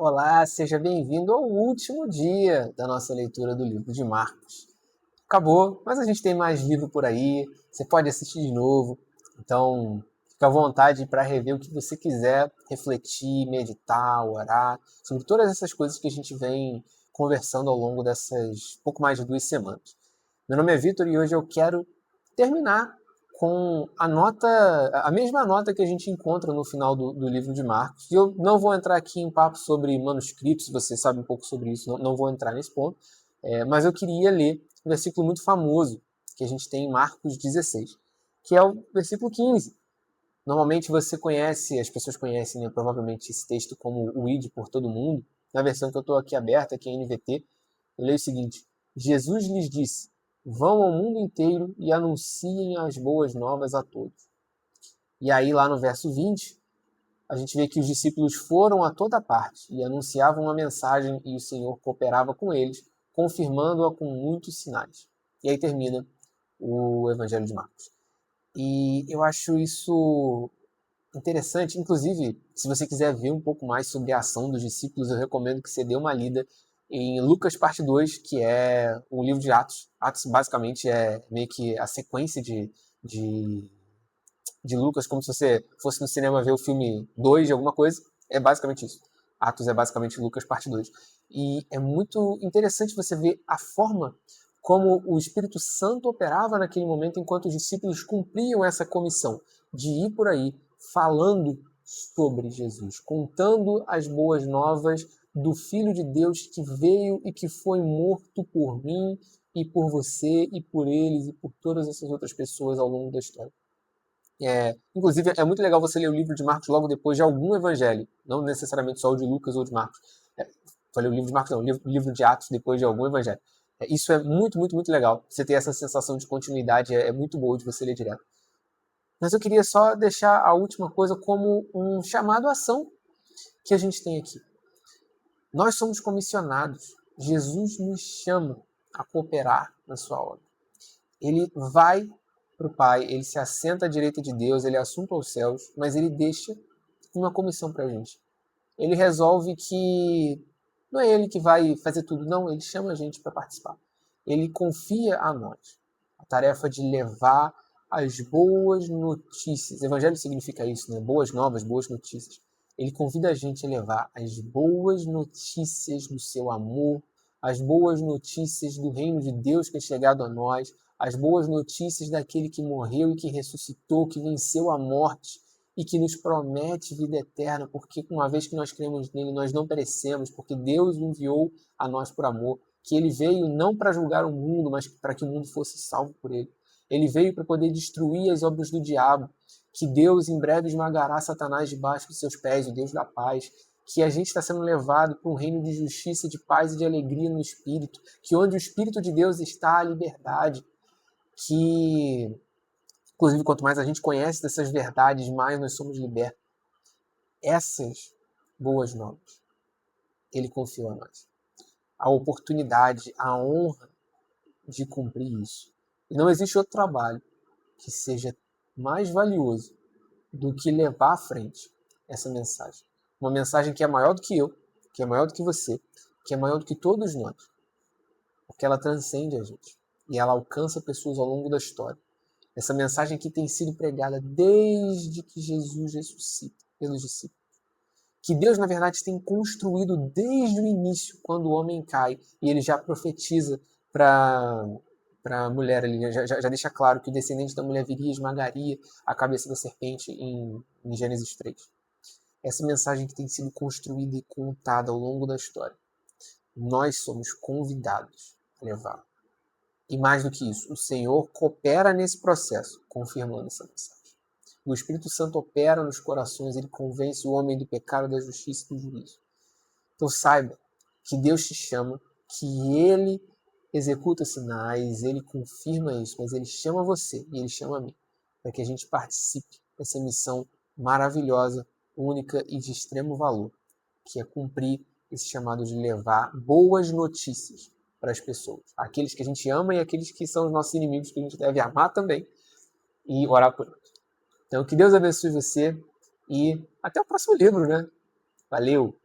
Olá, seja bem-vindo ao último dia da nossa leitura do livro de Marcos. Acabou, mas a gente tem mais livro por aí, você pode assistir de novo, então fica à vontade para rever o que você quiser, refletir, meditar, orar, sobre todas essas coisas que a gente vem conversando ao longo dessas pouco mais de 2 semanas. Meu nome é Vitor e hoje eu quero terminar com a mesma nota que a gente encontra no final do livro de Marcos. E eu não vou entrar aqui em papo sobre manuscritos, você sabe um pouco sobre isso, não vou entrar nesse ponto, mas eu queria ler um versículo muito famoso que a gente tem em Marcos 16, que é o versículo 15. Normalmente você conhece, as pessoas conhecem, né, provavelmente esse texto como o Ide por todo mundo. Na versão que eu estou aqui aberta, aqui em NVT, eu leio o seguinte: Jesus lhes disse: vão ao mundo inteiro e anunciem as boas novas a todos. E aí, lá no verso 20, a gente vê que os discípulos foram a toda parte e anunciavam a mensagem e o Senhor cooperava com eles, confirmando-a com muitos sinais. E aí termina o Evangelho de Marcos. E eu acho isso interessante. Inclusive, se você quiser ver um pouco mais sobre a ação dos discípulos, eu recomendo que você dê uma lida em Lucas parte 2, que é um livro de Atos. Atos, basicamente, é meio que a sequência de, de Lucas, como se você fosse no cinema ver o filme 2 de alguma coisa. É basicamente isso. Atos é basicamente Lucas parte 2. E é muito interessante você ver a forma como o Espírito Santo operava naquele momento enquanto os discípulos cumpriam essa comissão de ir por aí falando sobre Jesus, contando as boas novas do Filho de Deus que veio e que foi morto por mim e por você e por eles e por todas essas outras pessoas ao longo da história. Inclusive, é muito legal você ler o livro de Marcos logo depois de algum evangelho, não necessariamente só o de Lucas ou de Marcos. Falei o livro de Marcos, não, o livro de Atos depois de algum evangelho. Isso é muito, muito, muito legal. Você ter essa sensação de continuidade é muito boa de você ler direto. Mas eu queria só deixar a última coisa como um chamado à ação que a gente tem aqui. Nós somos comissionados. Jesus nos chama a cooperar na sua obra. Ele vai para o Pai, ele se assenta à direita de Deus, ele é assunto aos céus, mas ele deixa uma comissão para a gente. Ele resolve que não é ele que vai fazer tudo, não, ele chama a gente para participar. Ele confia a nós a tarefa de levar as boas notícias. Evangelho significa isso, né? Boas novas, boas notícias. Ele convida a gente a levar as boas notícias do seu amor, as boas notícias do reino de Deus que é chegado a nós, as boas notícias daquele que morreu e que ressuscitou, que venceu a morte e que nos promete vida eterna, porque uma vez que nós cremos nele, nós não perecemos, porque Deus o enviou a nós por amor, que ele veio não para julgar o mundo, mas para que o mundo fosse salvo por ele. Ele veio para poder destruir as obras do diabo, que Deus em breve esmagará Satanás debaixo dos seus pés, o Deus da paz, que a gente está sendo levado para um reino de justiça, de paz e de alegria no Espírito, que onde o Espírito de Deus está, a liberdade, que, inclusive, quanto mais a gente conhece dessas verdades, mais nós somos libertos. Essas boas novas, ele confiou a nós. A oportunidade, a honra de cumprir isso. E não existe outro trabalho que seja mais valioso do que levar à frente essa mensagem. Uma mensagem que é maior do que eu, que é maior do que você, que é maior do que todos nós. Porque ela transcende a gente. E ela alcança pessoas ao longo da história. Essa mensagem que tem sido pregada desde que Jesus ressuscita pelos discípulos. Que Deus, na verdade, tem construído desde o início, quando o homem cai, e ele já profetiza para a mulher ali, já deixa claro que o descendente da mulher viria e esmagaria a cabeça da serpente em Gênesis 3. Essa mensagem que tem sido construída e contada ao longo da história. Nós somos convidados a levá-la. E mais do que isso, o Senhor coopera nesse processo, confirmando essa mensagem. O Espírito Santo opera nos corações, ele convence o homem do pecado, da justiça e do juízo. Então saiba que Deus te chama, que ele executa sinais, ele confirma isso, mas ele chama você e ele chama a mim, para que a gente participe dessa missão maravilhosa, única e de extremo valor, que é cumprir esse chamado de levar boas notícias para as pessoas. Aqueles que a gente ama e aqueles que são os nossos inimigos, que a gente deve amar também e orar por eles. Então, que Deus abençoe você e até o próximo livro, né? Valeu!